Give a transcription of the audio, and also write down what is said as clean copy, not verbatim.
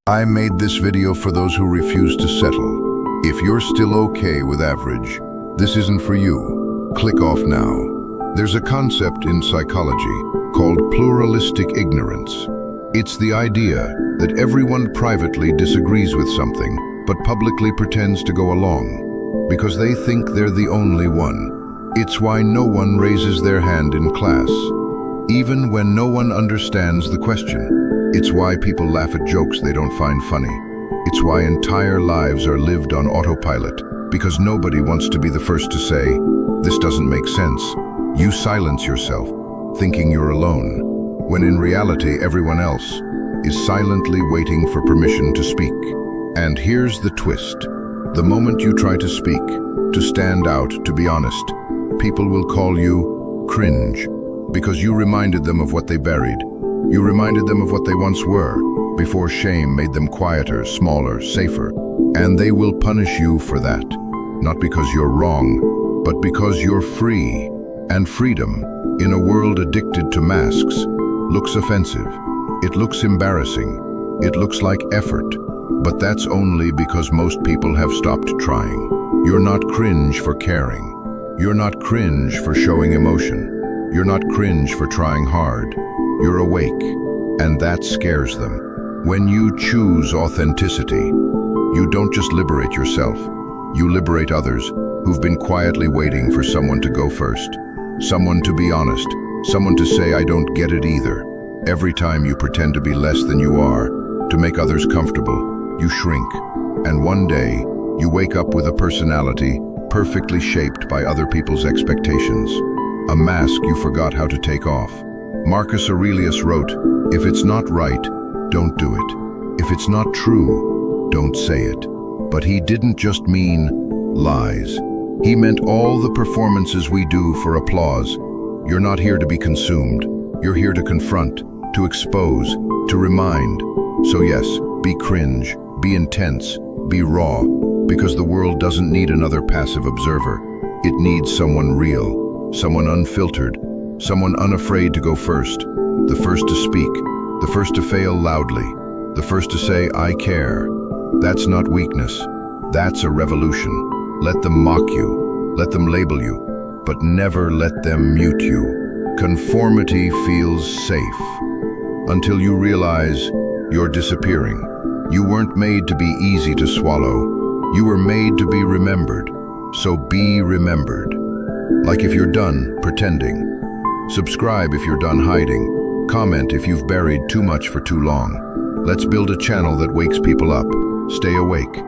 I made this video for those who refuse to settle. If you're still okay with average, this isn't for you. Click off now. There's a concept in psychology called pluralistic ignorance. It's the idea that everyone privately disagrees with something, but publicly pretends to go along, because they think they're the only one. It's why no one raises their hand in class, even when no one understands the question. It's why people laugh at jokes they don't find funny. It's why entire lives are lived on autopilot, because nobody wants to be the first to say, "This doesn't make sense." You silence yourself, thinking you're alone, when in reality everyone else is silently waiting for permission to speak. And here's the twist. The moment you try to speak, to stand out, to be honest, people will call you cringe, because you reminded them of what they buried. You reminded them of what they once were, before shame made them quieter, smaller, safer. And they will punish you for that, not because you're wrong, but because you're free. And freedom, in a world addicted to masks, looks offensive. It looks embarrassing. It looks like effort. But that's only because most people have stopped trying. You're not cringe for caring. You're not cringe for showing emotion. You're not cringe for trying hard. You're awake, and that scares them. When you choose authenticity, you don't just liberate yourself. You liberate others who've been quietly waiting for someone to go first. Someone to be honest. Someone to say, "I don't get it either." Every time you pretend to be less than you are, to make others comfortable, you shrink. And one day, you wake up with a personality perfectly shaped by other people's expectations. A mask you forgot how to take off. Marcus Aurelius wrote, "If it's not right, don't do it. If it's not true, don't say it." But he didn't just mean lies. He meant all the performances we do for applause. You're not here to be consumed. You're here to confront, to expose, to remind. So yes, be cringe, be intense, be raw, because the world doesn't need another passive observer. It needs someone real, someone unfiltered, someone unafraid to go first, the first to speak, the first to fail loudly, the first to say, "I care." That's not weakness. That's a revolution. Let them mock you, let them label you, but never let them mute you. Conformity feels safe until you realize you're disappearing. You weren't made to be easy to swallow. You were made to be remembered. So be remembered. Like if you're done pretending. Subscribe if you're done hiding. Comment if you've buried too much for too long. Let's build a channel that wakes people up. Stay awake.